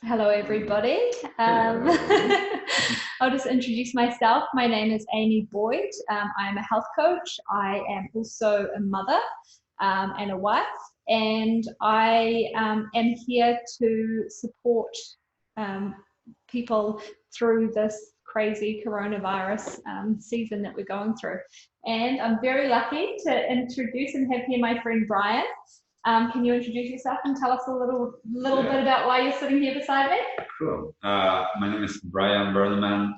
Hello, everybody. I'll just introduce myself. My name is Amy Boyd. I'm a health coach. I am also a mother and a wife, and I am here to support people through this crazy coronavirus season that we're going through. And I'm very lucky to introduce and have here my friend Brian. Can you introduce yourself and tell us a little bit about why you're sitting here beside me? Cool. My name is Berneman,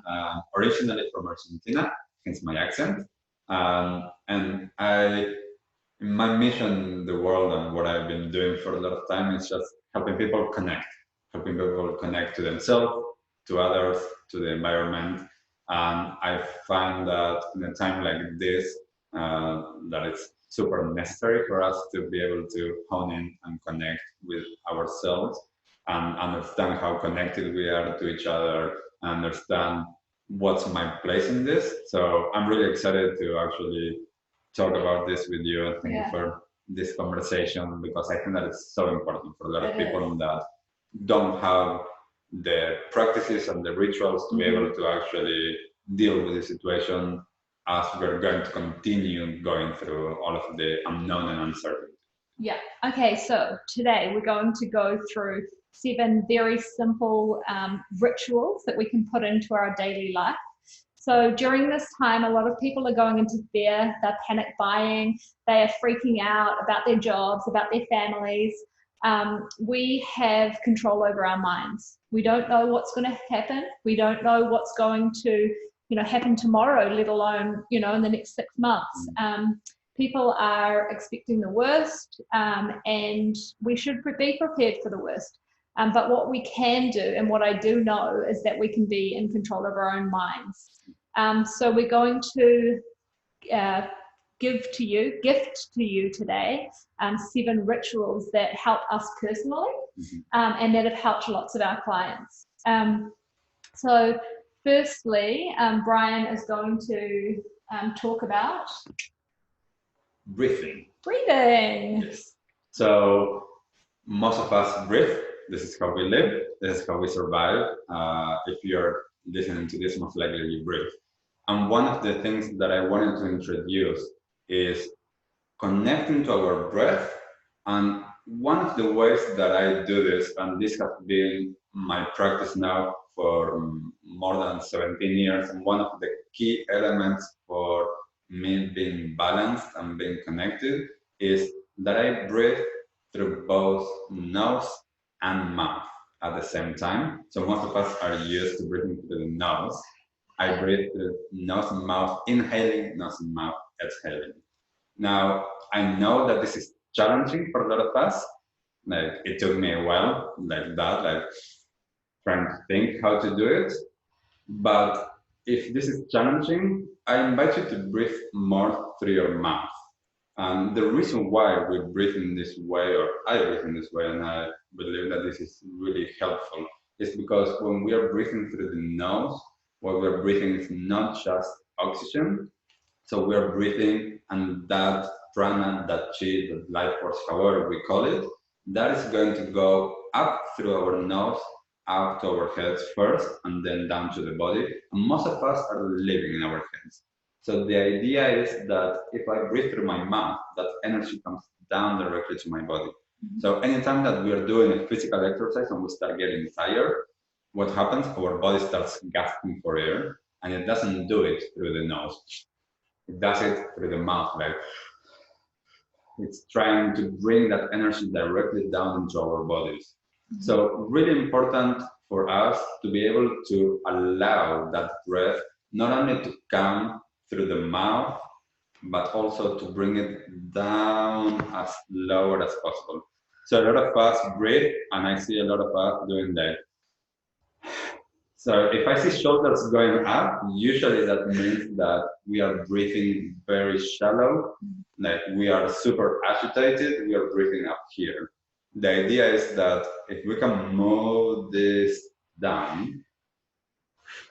originally from Argentina, hence my accent. And my mission in the world and what I've been doing for a lot of time is just helping people connect to themselves, to others, to the environment. And I find that in a time like this, that it's super necessary for us to be able to hone in and connect with ourselves and understand how connected we are to each other, understand what's my place in this. So I'm really excited to actually talk about this with you. Thank you for this conversation, because I think that it's so important for a lot of people that don't have the practices and the rituals to be able to actually deal with the situation as we're going to continue going through all of the unknown and uncertainty. Yeah. Okay. So today we're going to go through 7 very simple rituals that we can put into our daily life. So during this time, a lot of people are going into fear, they're panic buying, they are freaking out about their jobs, about their families. We have control over our minds. We don't know what's going to happen. We don't know what's going to happen tomorrow, let alone, in the next 6 months. People are expecting the worst, and we should be prepared for the worst. But what we can do, and what I do know, is that we can be in control of our own minds. So we're going to gift to you today 7 rituals that help us personally, and that have helped lots of our clients. So firstly, Brian is going to talk about breathing. Yes. So most of us breathe. This is how we live. This is how we survive. If you're listening to this, most likely you breathe. And one of the things that I wanted to introduce is connecting to our breath. And one of the ways that I do this, and this has been my practice now for more than 17 years, and one of the key elements for me being balanced and being connected is that I breathe through both nose and mouth at the same time. So most of us are used to breathing through the nose. I breathe through nose and mouth, inhaling, nose and mouth, exhaling. Now, I know that this is challenging for a lot of us. Like, it took me a while, trying to think how to do it. But if this is challenging, I invite you to breathe more through your mouth. And the reason why we breathe in this way, or I breathe in this way, and I believe that this is really helpful, is because when we are breathing through the nose, what we're breathing is not just oxygen. So we're breathing, and that prana, that chi, that life force, however we call it, that is going to go up through our nose, up to our heads first, and then down to the body. And most of us are living in our heads. So the idea is that if I breathe through my mouth, that energy comes down directly to my body. So anytime that we are doing a physical exercise and we start getting tired, what happens? Our body starts gasping for air, and it doesn't do it through the nose. It does it through the mouth, like it's trying to bring that energy directly down into our bodies. So really important for us to be able to allow that breath not only to come through the mouth, but also to bring it down as lower as possible. So a lot of us breathe, and I see a lot of us doing that. So if I see shoulders going up, usually that means that we are breathing very shallow, like we are super agitated, we are breathing up here. The idea is that if we can move this down,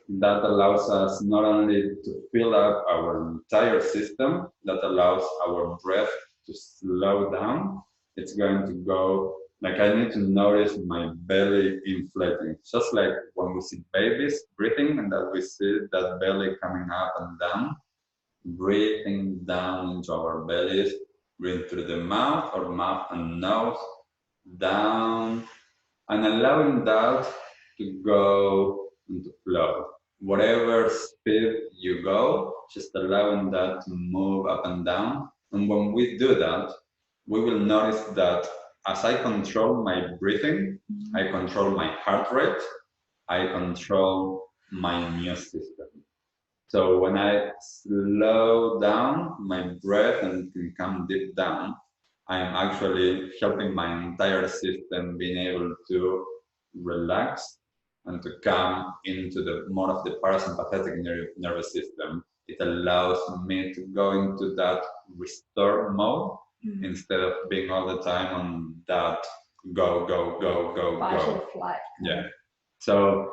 that allows us not only to fill up our entire system, that allows our breath to slow down. It's going to go Like I need to notice my belly inflating, just like when we see babies breathing and that we see that belly coming up and down, breathing down into our bellies, breathe through the mouth or mouth and nose, down, and allowing that to go into flow. Whatever speed you go, just allowing that to move up and down. And when we do that, we will notice that as I control my breathing, I control my heart rate, I control my immune system. So when I slow down my breath and can come deep down, I am actually helping my entire system being able to relax and to come into the more of the parasympathetic nervous system. It allows me to go into that restore mode instead of being all the time on that go, go, go, go, Fight go. or flight. Yeah. So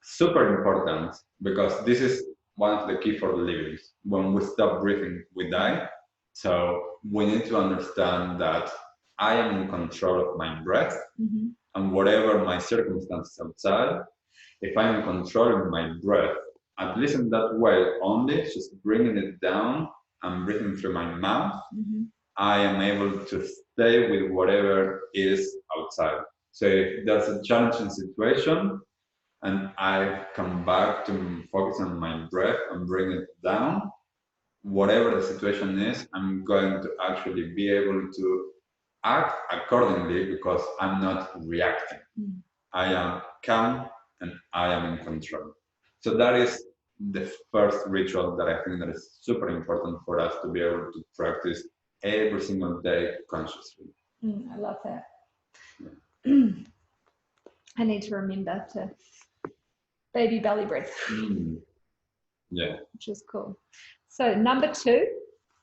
super important because this is one of the key for living. When we stop breathing, we die. So we need to understand that I am in control of my breath and whatever my circumstances outside, if I'm in control of my breath, at least in that way only, just bringing it down and breathing through my mouth, I am able to stay with whatever is outside. So if there's a challenging situation, and I come back to focus on my breath and bring it down, whatever the situation is, I'm going to actually be able to act accordingly because I'm not reacting. I am calm and I am in control. So that is the first ritual that I think that is super important for us to be able to practice every single day consciously. I love that. I need to remember to baby belly breath. Yeah. Which is cool. So number 2,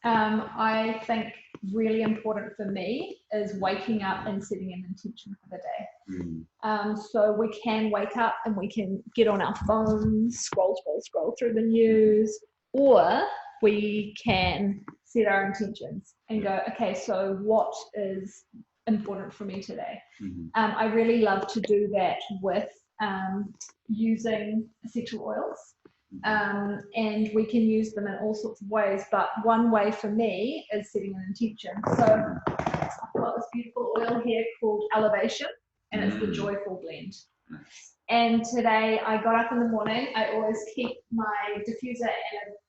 I think really important for me is waking up and setting an intention for the day. So we can wake up and we can get on our phones, scroll through the news, or we can set our intentions and go, okay, so what is important for me today? I really love to do that with using essential oils. And we can use them in all sorts of ways, but one way for me is setting an intention. So I've got this beautiful oil here called Elevation, and it's the Joyful Blend. And today I got up in the morning. I always keep my diffuser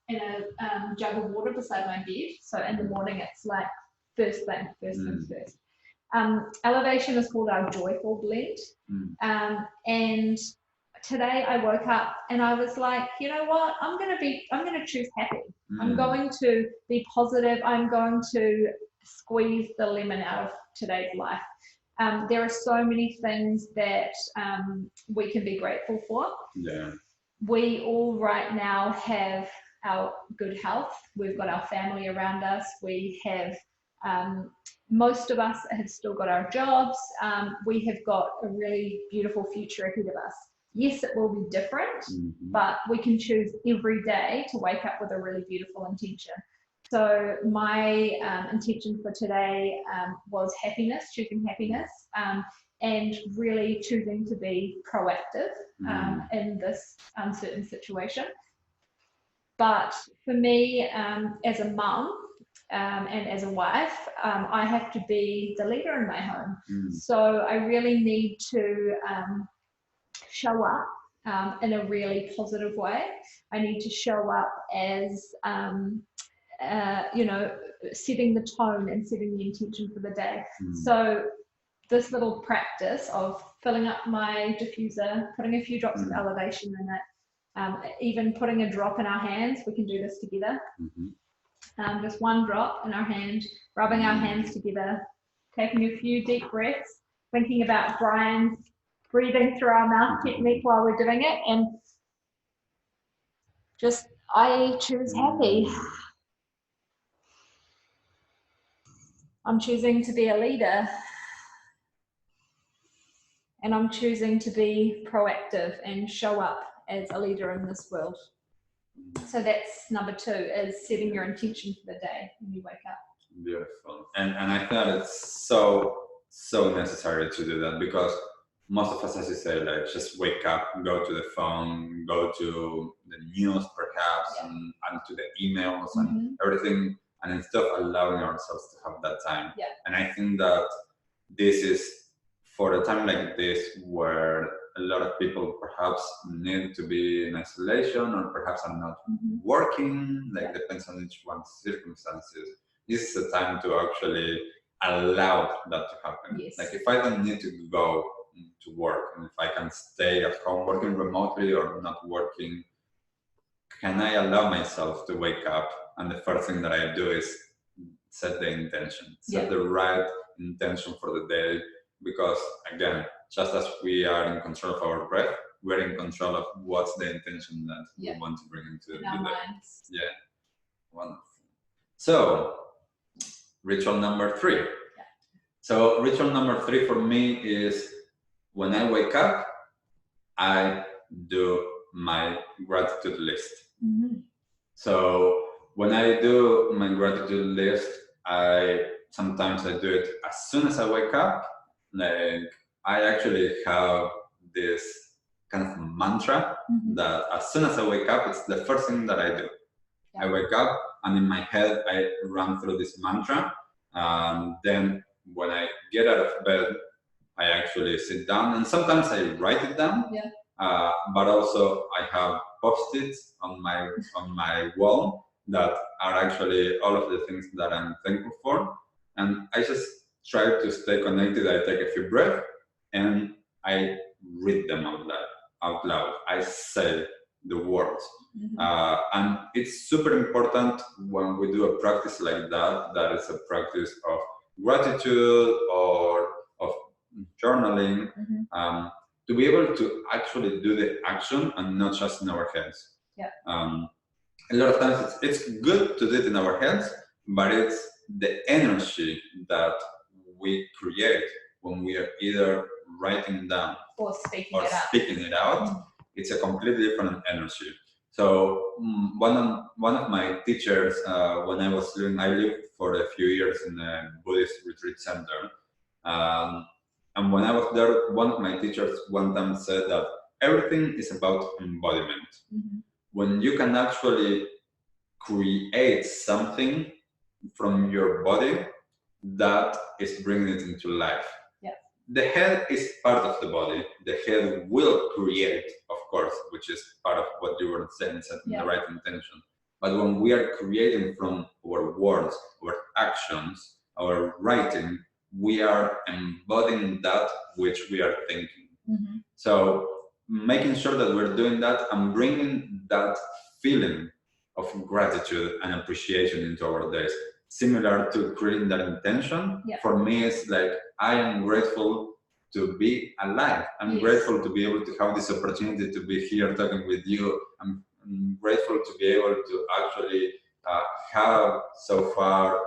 in a jug of water beside my bed. So in the morning it's like first things first. Elevation is called our Joyful Blend, and today I woke up and I was like, you know what? I'm going to choose happy. I'm going to be positive. I'm going to squeeze the lemon out of today's life. There are so many things that we can be grateful for. Yeah. We all right now have our good health. We've got our family around us. We have, most of us have still got our jobs. We have got a really beautiful future ahead of us. Yes, it will be different, but we can choose every day to wake up with a really beautiful intention. So my intention for today was happiness, choosing happiness, and really choosing to be proactive in this uncertain situation. But for me, as a mum and as a wife, I have to be the leader in my home. So I really need to show up in a really positive way. I need to show up as, setting the tone and setting the intention for the day. So this little practice of filling up my diffuser, putting a few drops of elevation in it, even putting a drop in our hands, we can do this together. Just one drop in our hand, rubbing our hands together, taking a few deep breaths, thinking about Brian's breathing through our mouth technique while we're doing it, and just, I choose happy. I'm choosing to be a leader, and I'm choosing to be proactive and show up as a leader in this world. So that's number 2, is setting your intention for the day when you wake up. Beautiful. And I thought it's so so necessary to do that, because most of us, as you say, like just wake up, go to the phone, go to the news perhaps, and to the emails and everything, and instead of allowing ourselves to have that time. And I think that this is for a time like this where a lot of people perhaps need to be in isolation, or perhaps are not working, like depends on each one's circumstances. This is a time to actually allow that to happen. Like if I don't need to go to work, and if I can stay at home working remotely or not working, can I allow myself to wake up and the first thing that I do is set the intention, set the right intention for the day? Because again, just as we are in control of our breath, we're in control of what's the intention that we want to bring into the day. Minds. Yeah, wonderful. So ritual number 3. So ritual number 3 for me is when I wake up, I do my gratitude list. So when I do my gratitude list, sometimes I do it as soon as I wake up. Like I actually have this kind of mantra that as soon as I wake up, it's the first thing that I do. I wake up and in my head, I run through this mantra. Then when I get out of bed, I actually sit down, and sometimes I write it down. But also I have post-its on my wall that are actually all of the things that I'm thankful for, and I just try to stay connected. I take a few breaths and I read them out loud. I say the words, and it's super important when we do a practice like that. That is a practice of gratitude or of journaling. To be able to actually do the action and not just in our heads. A lot of times it's good to do it in our heads, but it's the energy that we create when we are either writing down or speaking it out. It's a completely different energy. So one of my teachers, when I lived for a few years in a Buddhist retreat center. And when I was there, one of my teachers one time said that everything is about embodiment. When you can actually create something from your body, that is bringing it into life. The head is part of the body. The head will create, of course, which is part of what you were saying, setting the right intention. But when we are creating from our words, our actions, our writing, we are embodying that which we are thinking. So making sure that we're doing that and bringing that feeling of gratitude and appreciation into our days, similar to creating that intention. For me, it's like, I am grateful to be alive. I'm grateful to be able to have this opportunity to be here talking with you. I'm grateful to be able to actually have so far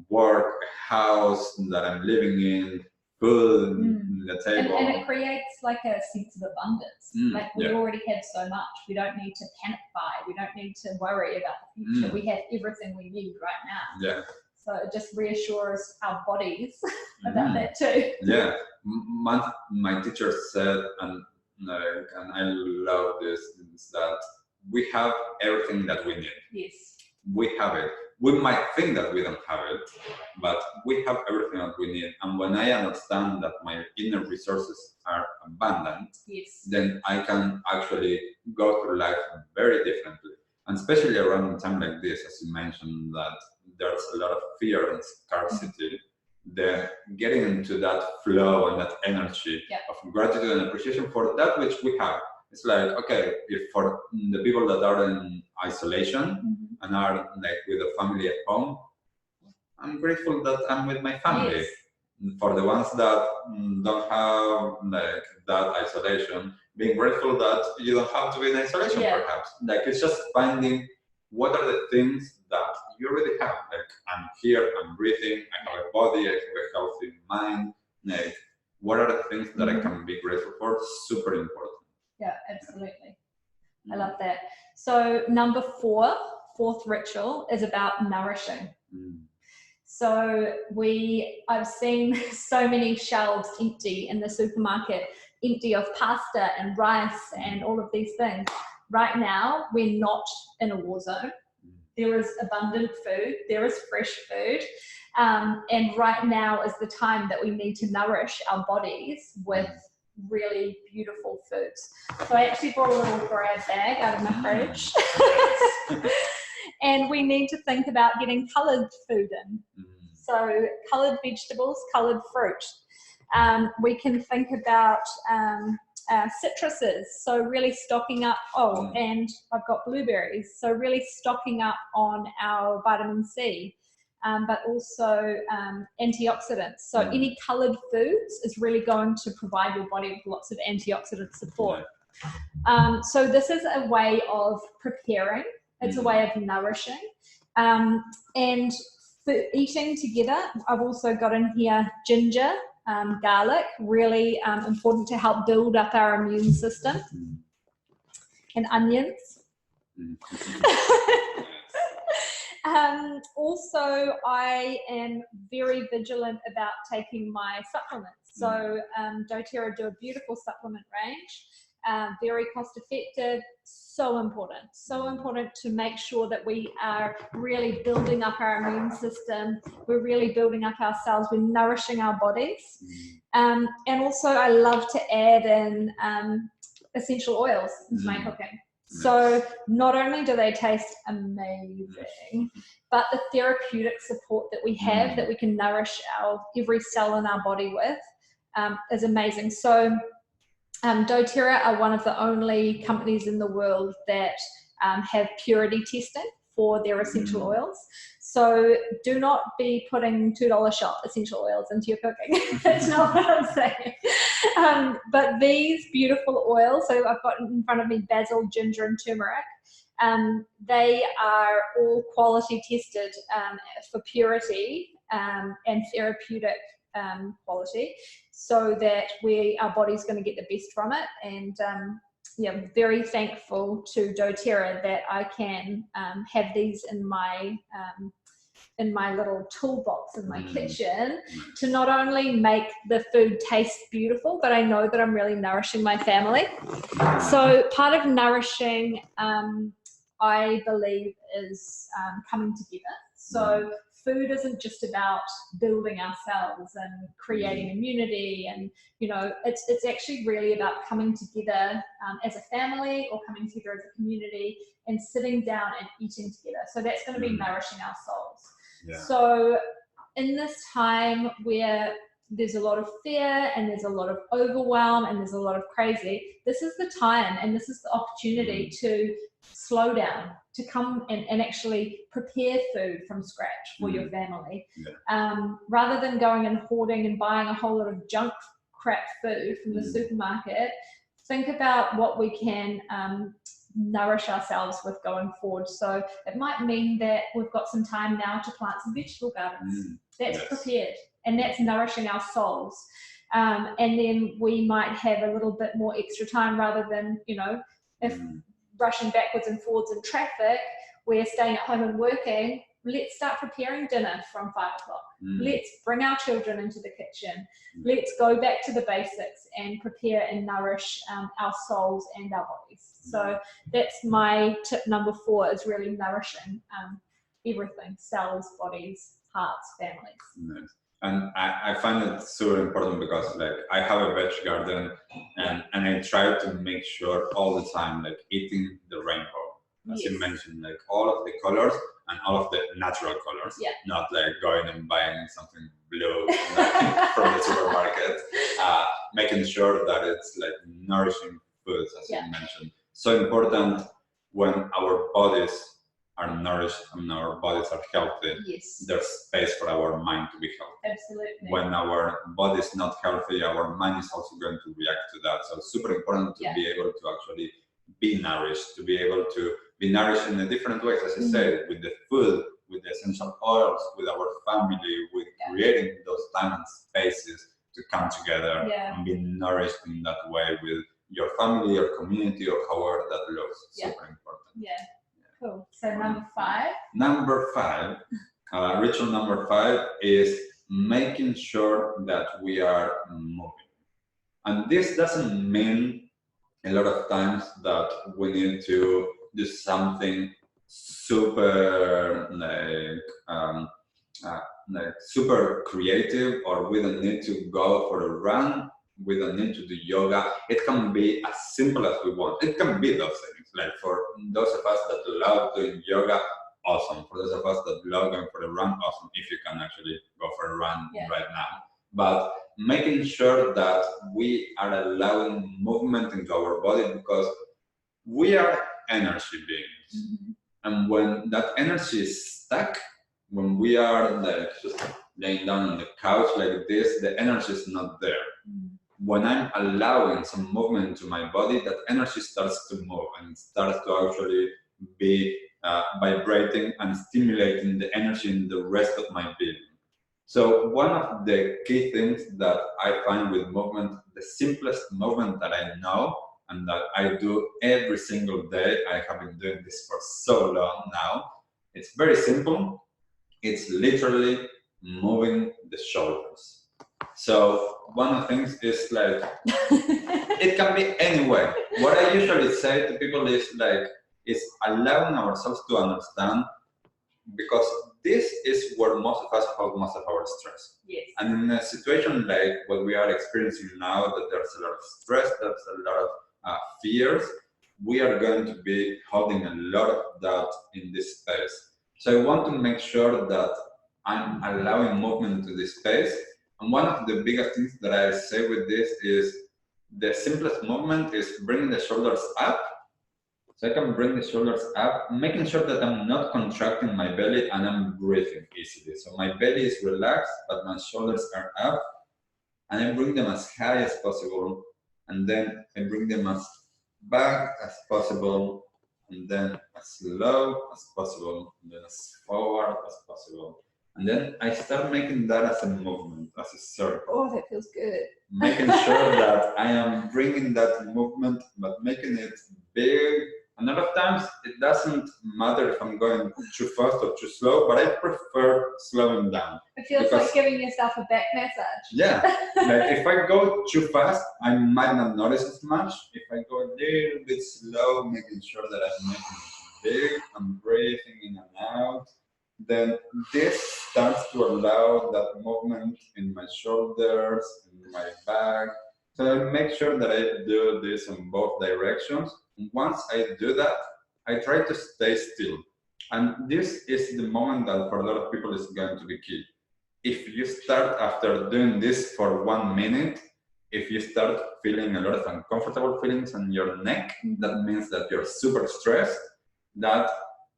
work, a house that I'm living in, food on the table. And it creates like a sense of abundance. Like we already have so much. We don't need to panic buy. We don't need to worry about the future. We have everything we need right now. So it just reassures our bodies about that too. My teacher said, and I love this, is that we have everything that we need. We have it. We might think that we don't have it, but we have everything that we need. And when I understand that my inner resources are abundant, then I can actually go through life very differently. And especially around a time like this, as you mentioned, that there's a lot of fear and scarcity, then getting into that flow and that energy of gratitude and appreciation for that which we have. It's like, okay, if for the people that are in isolation and are like with a family at home, I'm grateful that I'm with my family. For the ones that don't have like that isolation, being grateful that you don't have to be in isolation perhaps. Like it's just finding what are the things that you already have. Like I'm here, I'm breathing, I have a body, I have a healthy mind. Like what are the things that I can be grateful for? Super important. Yeah, absolutely. I love that. So number 4, fourth ritual is about nourishing. So I've seen so many shelves empty in the supermarket, empty of pasta and rice and all of these things. Right now, we're not in a war zone. There is abundant food, there is fresh food, and right now is the time that we need to nourish our bodies with really beautiful foods. So I actually brought a little grab bag out of my fridge. And we need to think about getting coloured food in. So coloured vegetables, coloured fruit. We can think about citruses, so really stocking up, and I've got blueberries, so really stocking up on our vitamin C, but also antioxidants. So any coloured foods is really going to provide your body with lots of antioxidant support. So this is a way of preparing, it's a way of nourishing, and for eating together, I've also got in here ginger, garlic, really important to help build up our immune system, and onions. Also, I am very vigilant about taking my supplements. So doTERRA do a beautiful supplement range, very cost effective, so important to make sure that we are really building up our immune system, we're really building up our cells, we're nourishing our bodies. And also I love to add in essential oils into my cooking. So not only do they taste amazing, but the therapeutic support that we have, that we can nourish every cell in our body with, is amazing. So doTERRA are one of the only companies in the world that have purity testing for their essential oils. So do not be putting $2 shop essential oils into your cooking. That's not what I'm saying. But these beautiful oils, so I've got in front of me basil, ginger, and turmeric. They are all quality tested for purity and therapeutic quality, so that our body's going to get the best from it. And yeah, very thankful to doTERRA that I can have these in my little toolbox in my kitchen to not only make the food taste beautiful, but I know that I'm really nourishing my family. So part of nourishing, I believe, is coming together. So food isn't just about building ourselves and creating immunity, and it's actually really about coming together as a family, or coming together as a community and sitting down and eating together. So that's going to be nourishing our souls. So in this time where there's a lot of fear and there's a lot of overwhelm and there's a lot of crazy, this is the time and this is the opportunity to slow down, to come and actually prepare food from scratch for your family. Rather than going and hoarding and buying a whole lot of junk crap food from the supermarket, think about what we can nourish ourselves with going forward. So it might mean that we've got some time now to plant some vegetable gardens. That's prepared, and that's nourishing our souls. And then we might have a little bit more extra time, rather than, if rushing backwards and forwards in traffic, we're staying at home and working. Let's start preparing dinner from 5 o'clock. Let's bring our children into the kitchen. Let's go back to the basics and prepare and nourish our souls and our bodies. So that's my tip number 4, is really nourishing everything: cells, bodies, hearts, families. Nice. And I find it super important because I have a veg garden, and I try to make sure all the time, eating the rainbow, as you mentioned, all of the colors and all of the natural colors, not going and buying something blue from the supermarket, making sure that it's nourishing foods, as you mentioned. So important when our bodies are nourished and our bodies are healthy, there's space for our mind to be healthy. Absolutely. When our body is not healthy, our mind is also going to react to that. So it's super important to be able to actually be nourished, to be able to be nourished in a different ways, as you said, with the food, with the essential oils, with our family, with creating those time and spaces to come together and be nourished in that way with your family, your community, or however that looks. Super important. Cool. So number 5. Number 5, Ritual number 5 is making sure that we are moving. And this doesn't mean a lot of times that we need to do something super like super creative, or we don't need to go for a run, we don't need to do yoga. It can be as simple as we want. It can be those things. Like for those of us that love doing yoga, awesome. For those of us that love going for a run, awesome. If you can actually go for a run right now. But making sure that we are allowing movement into our body, because we are energy beings. And when that energy is stuck, when we are like just laying down on the couch like this, the energy is not there. When I'm allowing some movement to my body, that energy starts to move and starts to actually be vibrating and stimulating the energy in the rest of my being. So one of the key things that I find with movement, the simplest movement that I know and that I do every single day, I have been doing this for so long now, it's very simple. It's literally moving the shoulders. So one of the things is like, it can be any way. What I usually say to people is like, it's allowing ourselves to understand, because this is where most of us have most of our stress. Yes. And in a situation like what we are experiencing now, that there's a lot of stress, there's a lot of fears, we are going to be holding a lot of that in this space. So I want to make sure that I'm allowing movement to this space. And one of the biggest things that I say with this is the simplest movement is bringing the shoulders up. So I can bring the shoulders up, making sure that I'm not contracting my belly and I'm breathing easily. So my belly is relaxed, but my shoulders are up, and I bring them as high as possible, and then I bring them as back as possible, and then as low as possible, and then as forward as possible. And then I start making that as a movement, as a circle. Oh, that feels good. Making sure that I am bringing that movement, but making it big. And a lot of times it doesn't matter if I'm going too fast or too slow, but I prefer slowing down. It feels like giving yourself a back massage. Yeah, like if I go too fast, I might not notice as much. If I go a little bit slow, making sure that I'm making it big, I'm breathing in and out, then this starts to allow that movement in my shoulders, in my back. So I make sure that I do this in both directions. Once I do that, I try to stay still. And this is the moment that for a lot of people is going to be key. If you start after doing this for 1 minute, if you start feeling a lot of uncomfortable feelings on your neck, that means that you're super stressed, that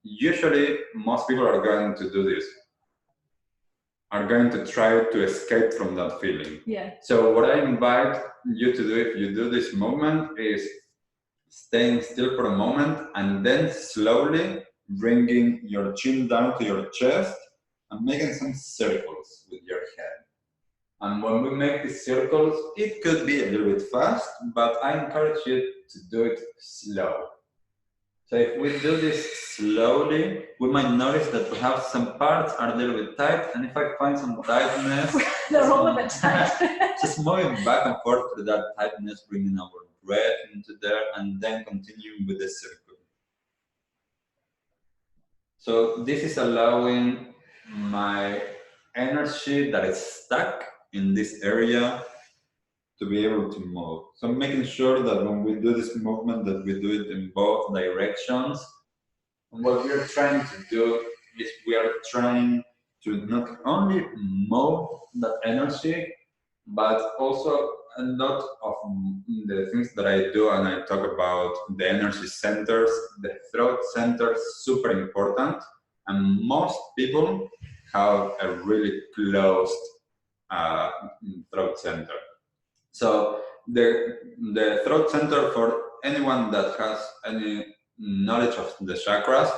usually most people are going to do this, are going to try to escape from that feeling. Yeah. So what I invite you to do if you do this movement is staying still for a moment and then slowly bringing your chin down to your chest and making some circles with your head. And when we make these circles, it could be a little bit fast, but I encourage you to do it slow. So if we do this slowly, we might notice that perhaps some parts are a little bit tight, and if I find some tightness, they're all a bit tight. just moving back and forth to that tightness, bringing our breath into there, and then continuing with the circle. So this is allowing my energy that is stuck in this area to be able to move. So making sure that when we do this movement, that we do it in both directions. And what we are trying to do is we are trying to not only move that energy, but also a lot of the things that I do, and I talk about the energy centers, the throat center, super important. And most people have a really closed throat center. So the throat center, for anyone that has any knowledge of the chakras,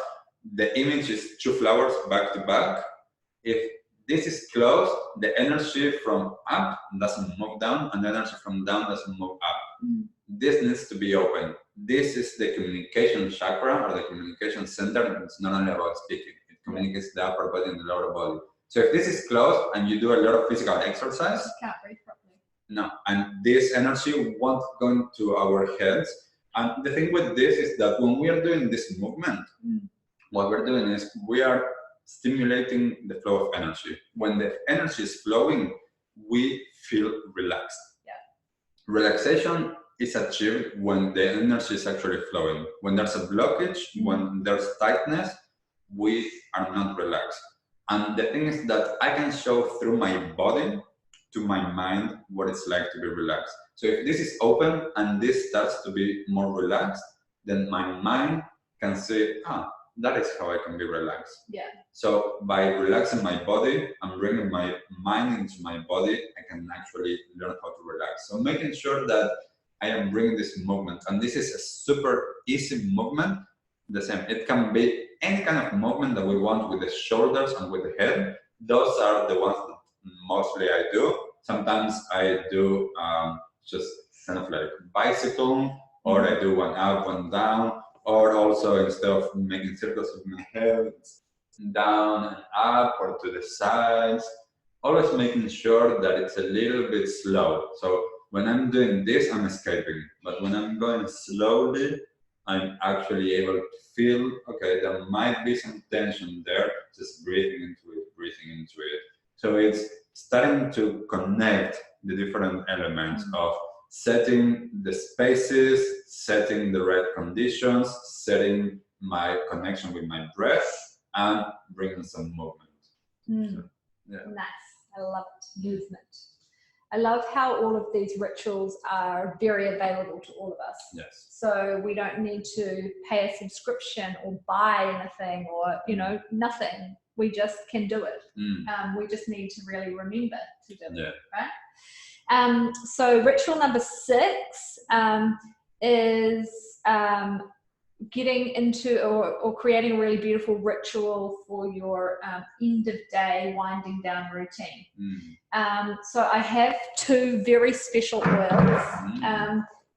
the image is 2 flowers back to back. If this is closed, the energy from up doesn't move down, and the energy from down doesn't move up. This needs to be open. This is the communication chakra, or the communication center. It's not only about speaking, it's communicates the upper body and the lower body. So if this is closed and you do a lot of physical exercise, You can't breathe properly. no, and this energy won't go into our heads. And the thing with this is that when we are doing this movement, what we're doing is we are stimulating the flow of energy. When the energy is flowing, we feel relaxed. Yeah. Relaxation is achieved when the energy is actually flowing. When there's a blockage, when there's tightness, we are not relaxed. And the thing is that I can show through my body to my mind what it's like to be relaxed. So if this is open and this starts to be more relaxed, then my mind can say, that is how I can be relaxed. Yeah. So by relaxing my body and bringing my mind into my body, I can actually learn how to relax. So making sure that I am bringing this movement, and this is a super easy movement. The same, it can be any kind of movement that we want with the shoulders and with the head. Those are the ones that mostly I do. Sometimes I do just kind of like bicycle, or I do one up, one down, or also instead of making circles with my head, down and up or to the sides, always making sure that it's a little bit slow. So when I'm doing this, I'm escaping, but when I'm going slowly, I'm actually able to feel, okay, there might be some tension there, just breathing into it, breathing into it. So it's starting to connect the different elements of setting the spaces, setting the right conditions, setting my connection with my breath, and bringing some movement. So, yeah. Nice. I love it. Movement. I love how all of these rituals are very available to all of us. Yes. So we don't need to pay a subscription or buy anything or, nothing. We just can do it. We just need to really remember to do it, right? So ritual number 6 is getting into or creating a really beautiful ritual for your end of day winding down routine. So I have 2 very special oils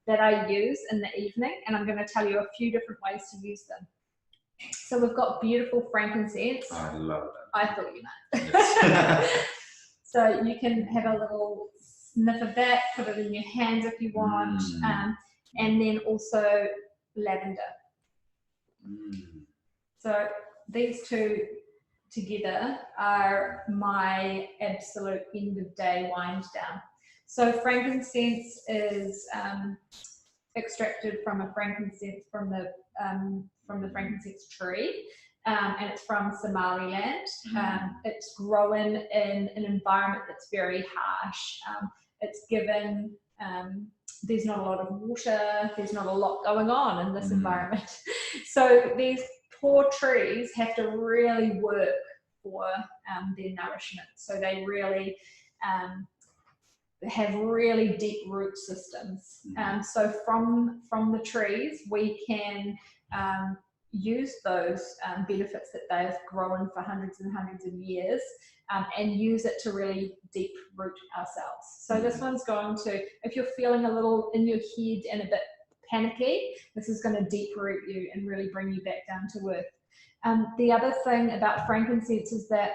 that I use in the evening, and I'm going to tell you a few different ways to use them. So we've got beautiful frankincense. I love that. I thought you might. Yes. So you can have a little sniff of that, put it in your hands if you want, and then also lavender. So these 2 together are my absolute end of day wind down. So frankincense is extracted from a frankincense from the frankincense tree, and it's from Somaliland. It's grown in an environment that's very harsh. It's given there's not a lot of water, there's not a lot going on in this environment. So these poor trees have to really work for their nourishment. So they really have really deep root systems. So from the trees, we can use those benefits that they've grown for hundreds and hundreds of years and use it to really deep root ourselves. So this one's going to, if you're feeling a little in your head and a bit panicky, this is going to deep root you and really bring you back down to earth. The other thing about frankincense is that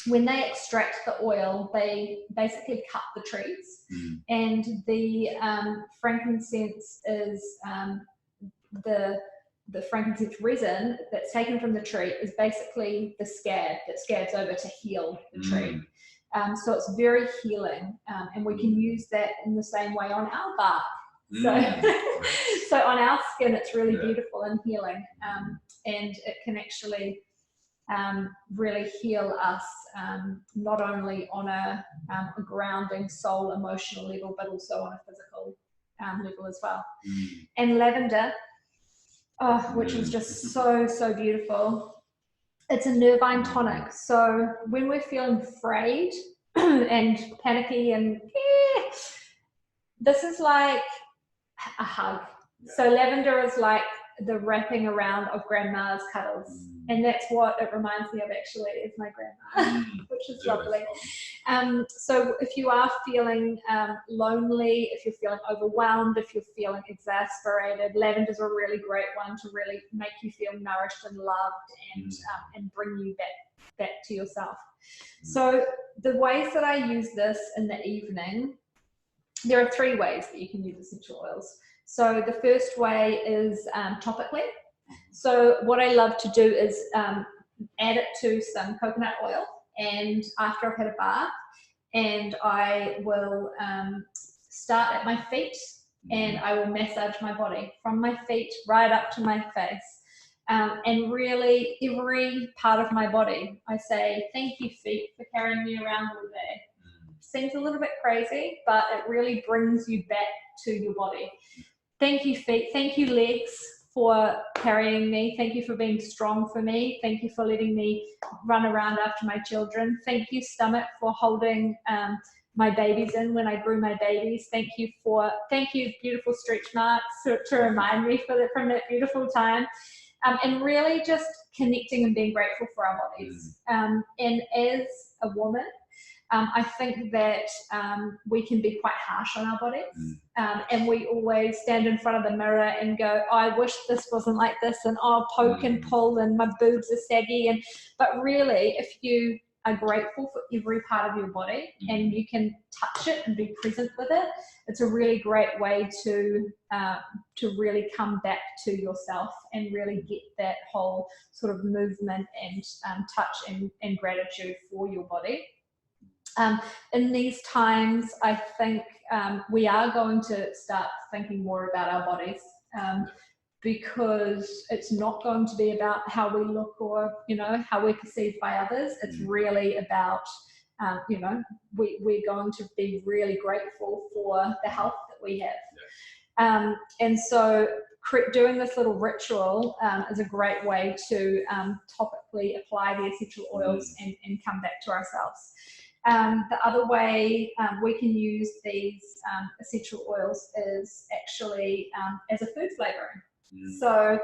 when they extract the oil, they basically cut the trees, and the frankincense is the frankincense resin that's taken from the tree is basically the scab that scabs over to heal the tree. So it's very healing, and we can use that in the same way on our bark. So on our skin, it's really beautiful and healing, and it can actually really heal us, not only on a grounding soul emotional level, but also on a physical level as well. And lavender, which is just so beautiful. It's a nervine tonic. So when we're feeling afraid and panicky and this is like a hug. So lavender is like the wrapping around of grandma's cuddles. And that's what it reminds me of, actually, is my grandma, which is lovely. So if you are feeling lonely, if you're feeling overwhelmed, if you're feeling exasperated, lavender's a really great one to really make you feel nourished and loved, and bring you back to yourself. So the ways that I use this in the evening, there are 3 ways that you can use essential oils. So the first way is topically. So what I love to do is add it to some coconut oil, and after I've had a bath, and I will start at my feet, and I will massage my body from my feet right up to my face. And really, every part of my body, I say, thank you, feet, for carrying me around all day. Seems a little bit crazy, but it really brings you back to your body. Thank you, feet. Thank you, legs, for carrying me. Thank you for being strong for me. Thank you for letting me run around after my children. Thank you, stomach, for holding my babies in when I grew my babies. Thank you, beautiful stretch marks, to remind me from that beautiful time. And really just connecting and being grateful for our bodies. And as a woman, I think that we can be quite harsh on our bodies, and we always stand in front of the mirror and go, oh, I wish this wasn't like this, and I'll poke and pull, and my boobs are saggy. But really, if you are grateful for every part of your body and you can touch it and be present with it, it's a really great way to really come back to yourself and really get that whole sort of movement and touch and gratitude for your body. In these times, I think we are going to start thinking more about our bodies, because it's not going to be about how we look or, how we're perceived by others. It's really about, we're going to be really grateful for the health that we have. And so doing this little ritual is a great way to topically apply the essential oils and come back to ourselves. The other way we can use these essential oils is actually as a food flavoring. So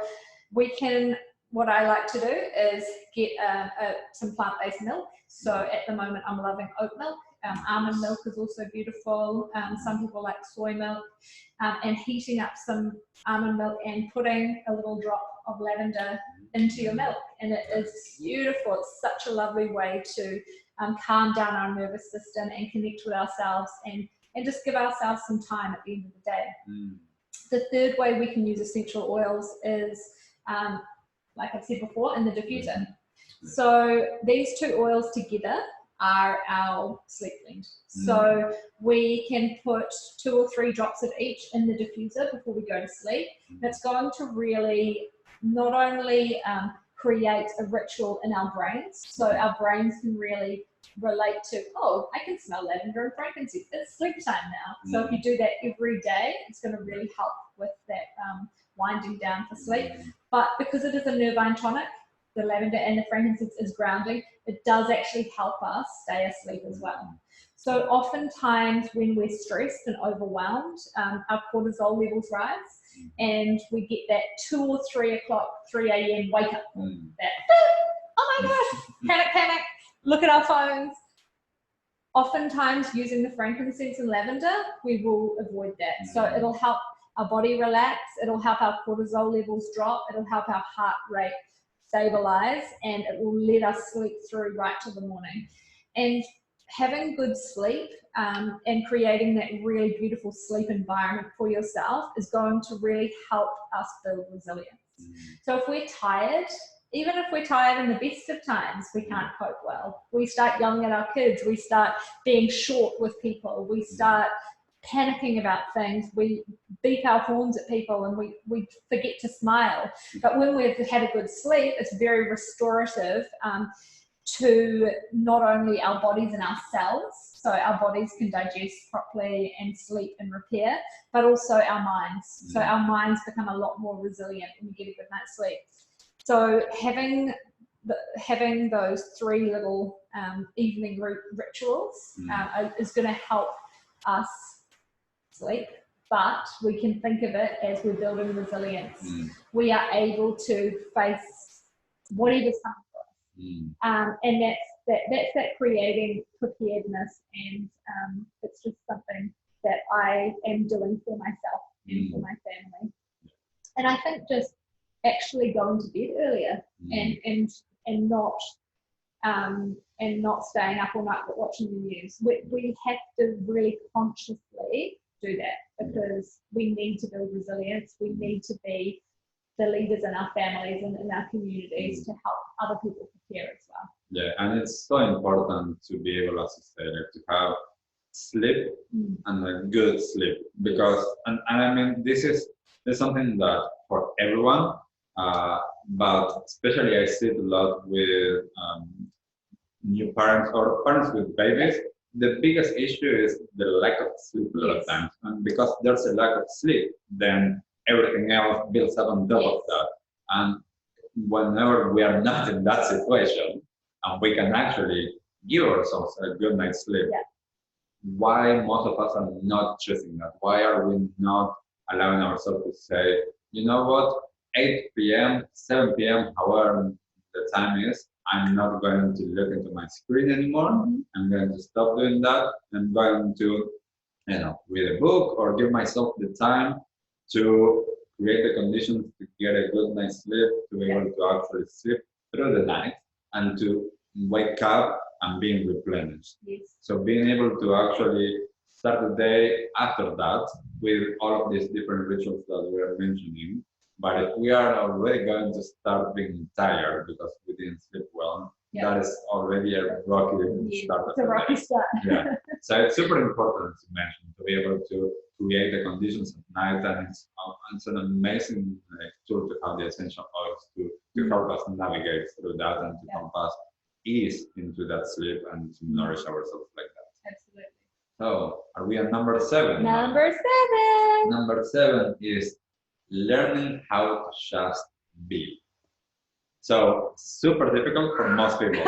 what I like to do is get some plant-based milk. So at the moment I'm loving oat milk. Almond milk is also beautiful. Some people like soy milk. And heating up some almond milk and putting a little drop of lavender into your milk. And it is beautiful. It's such a lovely way to calm down our nervous system and connect with ourselves and just give ourselves some time at the end of the day. The third way we can use essential oils is, like I've said before, in the diffuser. So these 2 oils together are our sleep blend. So we can put 2 or 3 drops of each in the diffuser before we go to sleep. That's going to really not only create a ritual in our brains, so our brains can really relate to, oh, I can smell lavender and frankincense. It's sleep time now. So if you do that every day, it's going to really help with that winding down for sleep. But because it is a nervine tonic, the lavender and the frankincense is grounding, it does actually help us stay asleep as well. So oftentimes when we're stressed and overwhelmed, our cortisol levels rise, and we get that 2 or 3 o'clock, 3 a.m. wake up call. That, oh my gosh, panic, look at our phones. Oftentimes using the frankincense and lavender, we will avoid that. So it'll help our body relax, it'll help our cortisol levels drop, it'll help our heart rate stabilize, and it will let us sleep through right to the morning. And having good sleep and creating that really beautiful sleep environment for yourself is going to really help us build resilience. So if we're tired, even if we're tired in the best of times, we can't cope well. We start yelling at our kids, we start being short with people, we start panicking about things, we beep our horns at people, and we forget to smile. But when we've had a good sleep, it's very restorative to not only our bodies and our cells, so our bodies can digest properly and sleep and repair, but also our minds. So our minds become a lot more resilient when we get a good night's sleep. So having those 3 little evening rituals is going to help us sleep, but we can think of it as we're building resilience. We are able to face whatever's coming for us. And that's that creating preparedness, and it's just something that I am doing for myself and for my family. And I think just actually going to bed earlier and not staying up all night but watching the news. We have to really consciously do that, because we need to build resilience. We need to be the leaders in our families and in our communities to help other people prepare as well. Yeah, and it's so important to be able, as you said, to have sleep and a good sleep, because and I mean there's something that for everyone, but especially I see it a lot with new parents or parents with babies. The biggest issue is the lack of sleep a lot of times, and because there's a lack of sleep, then everything else builds up on top of that. And whenever we are not in that situation, and we can actually give ourselves a good night's sleep, why most of us are not choosing that? Why are we not allowing ourselves to say, you know what, 8 p.m., 7 p.m., however the time is, I'm not going to look into my screen anymore. I'm going to stop doing that. I'm going to, read a book or give myself the time to create the conditions to get a good night's sleep, to be able to actually sleep through the night and to wake up and being replenished. So being able to actually start the day after that with all of these different rituals that we are mentioning. But if we are already going to start being tired because we didn't sleep well, that is already a rocky start. It's a rocky start. So it's super important to mention, to be able to create the conditions at night, and it's an amazing tool to have the essential oils to help us navigate through that and to help us ease into that sleep and to nourish ourselves like that. Absolutely. So are we at number 7? Number 7. Number 7 is learning how to just be. So super difficult for most people.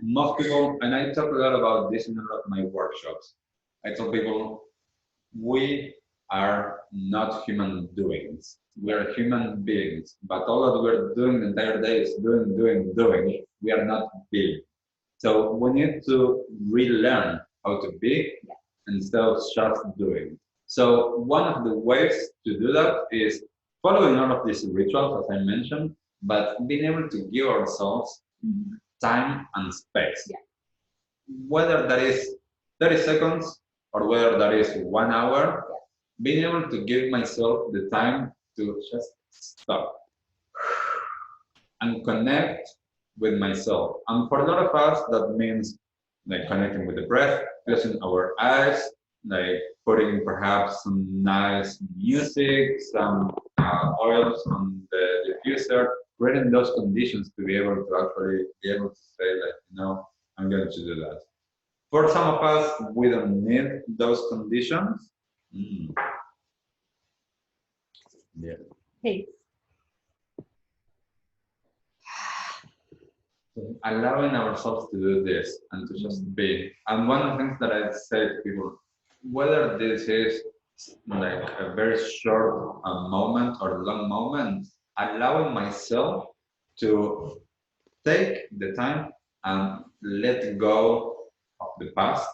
Most people, and I talk a lot about this in a lot of my workshops. I tell people, we are not human doings. We are human beings, but all that we're doing the entire day is doing. We are not being. So we need to relearn how to be instead of just doing. So one of the ways to do that is following all of these rituals, as I mentioned, but being able to give ourselves time and space. Whether that is 30 seconds or whether that is 1 hour, being able to give myself the time to just stop and connect with myself. And for a lot of us, that means like connecting with the breath, closing our eyes, like putting perhaps some nice music, some oils on the diffuser, creating those conditions to be able to actually be able to say like, I'm going to do that. For some of us, we don't need those conditions. Peace. Allowing ourselves to do this and to just be. And one of the things that I say to people, whether this is like a very short moment or long moment, allowing myself to take the time and let go of the past,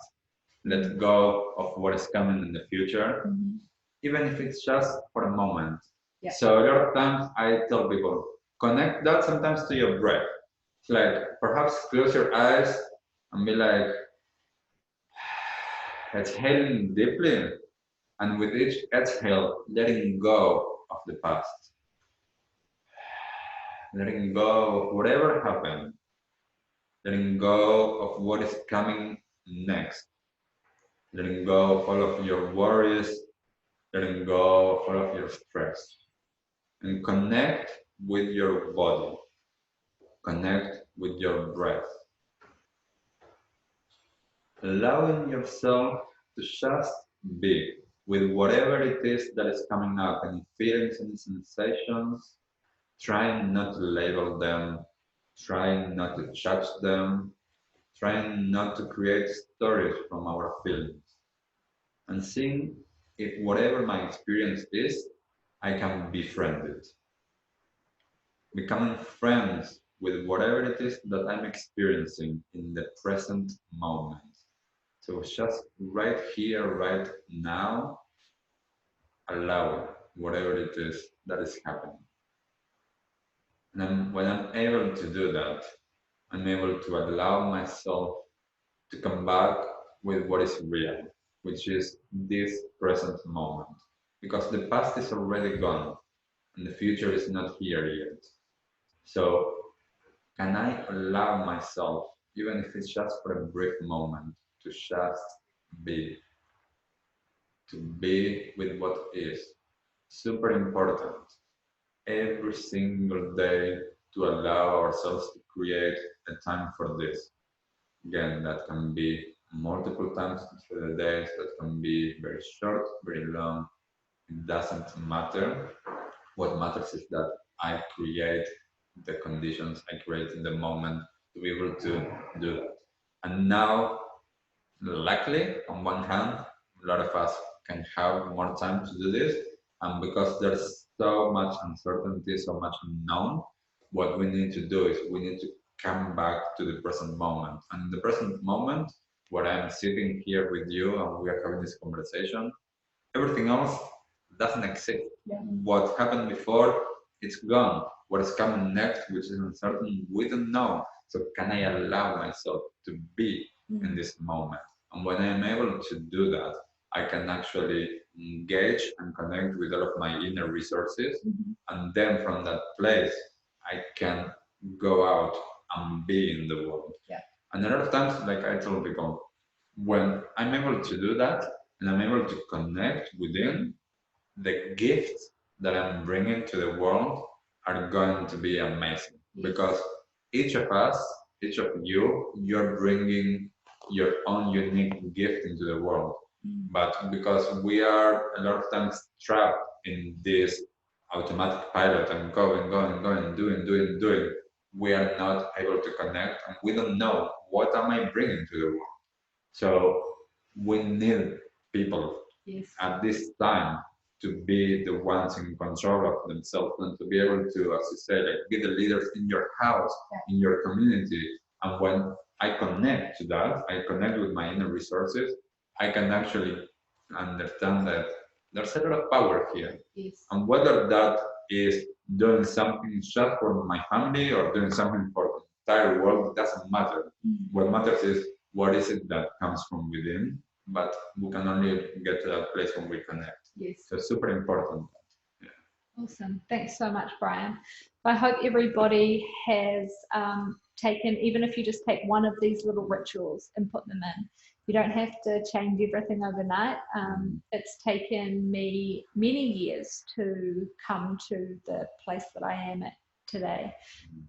let go of what is coming in the future, even if it's just for a moment. So a lot of times I tell people, connect that sometimes to your breath. It's like perhaps close your eyes and be like, exhaling deeply, and with each exhale, letting go of the past, letting go of whatever happened, letting go of what is coming next, letting go of all of your worries, letting go of all of your stress, and connect with your body, connect with your breath, allowing yourself to just be with whatever it is that is coming up, any feelings and sensations, trying not to label them, trying not to judge them, trying not to create stories from our feelings, and seeing if whatever my experience is, I can befriend it. Becoming friends with whatever it is that I'm experiencing in the present moment. So just right here, right now, allow whatever it is that is happening. And when I'm able to do that, I'm able to allow myself to come back with what is real, which is this present moment. Because the past is already gone and the future is not here yet. So, can I allow myself, even if it's just for a brief moment, to just be, to be with what is? Super important every single day to allow ourselves to create a time for this. Again, that can be multiple times through the days, that can be very short, very long. It doesn't matter. What matters is that I create the conditions, I create in the moment to be able to do that. And now, luckily, on one hand, a lot of us can have more time to do this. And because there's so much uncertainty, so much unknown, what we need to do is we need to come back to the present moment. And in the present moment, where I'm sitting here with you and we are having this conversation, everything else doesn't exist. Yeah. What happened before, it's gone. What is coming next, which is uncertain, we don't know. So can I allow myself to be in this moment? And when I'm able to do that, I can actually engage and connect with all of my inner resources. And then from that place, I can go out and be in the world. Yeah. And a lot of times, like I told people, when I'm able to do that, and I'm able to connect within, the gifts that I'm bringing to the world are going to be amazing. Because each of us, each of you, you're bringing your own unique gift into the world. But because we are a lot of times trapped in this automatic pilot and going, doing, we are not able to connect and we don't know what am I bringing to the world. So we need people at this time to be the ones in control of themselves and to be able to, as you say, like, be the leaders in your house, in your community. And when I connect to that, I connect with my inner resources, I can actually understand that there's a lot of power here. And whether that is doing something just for my family or doing something for the entire world, it doesn't matter. What matters is what is it that comes from within, but we can only get to that place when we connect. So super important. Awesome. Thanks so much, Brian. I hope everybody has taken, even if you just take one of these little rituals and put them in. You don't have to change everything overnight. It's taken me many years to come to the place that I am at today.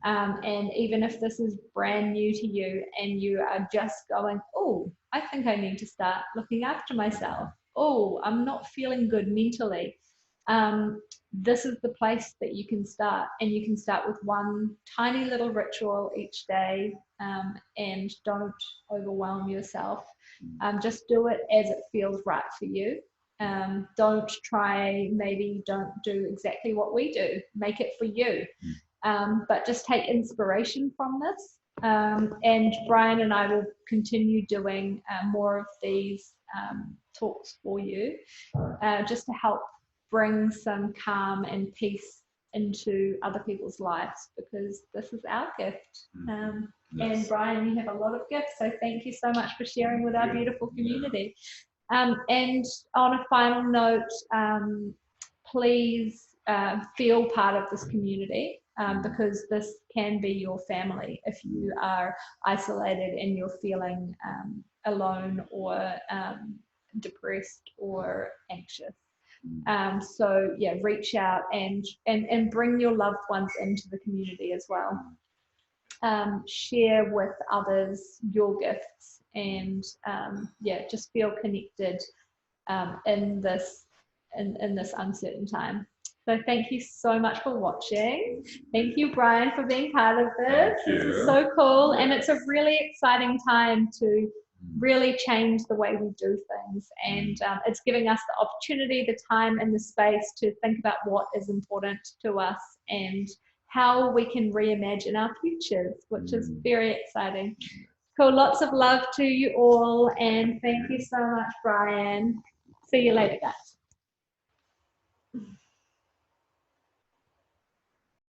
And even if this is brand new to you and you are just going, oh, I think I need to start looking after myself. Oh, I'm not feeling good mentally. This is the place that you can start, and you can start with one tiny little ritual each day, and don't overwhelm yourself. Just do it as it feels right for you. Don't do exactly what we do. Make it for you. But just take inspiration from this. And Brian and I will continue doing more of these talks for you, just to help bring some calm and peace into other people's lives, because this is our gift. And Brian, you have a lot of gifts, so thank you so much for sharing with our beautiful community. And on a final note, please feel part of this community, because this can be your family if you are isolated and you're feeling alone or depressed or anxious. So yeah, reach out and bring your loved ones into the community as well. Share with others your gifts, and yeah, just feel connected in this uncertain time. So thank you so much for watching. Thank you, Brian, for being part of this. This is so cool, and it's a really exciting time to really change the way we do things. And it's giving us the opportunity, the time, and the space to think about what is important to us and how we can reimagine our futures, which is very exciting. Cool. Lots of love to you all. And thank you so much, Brian. See you later, guys.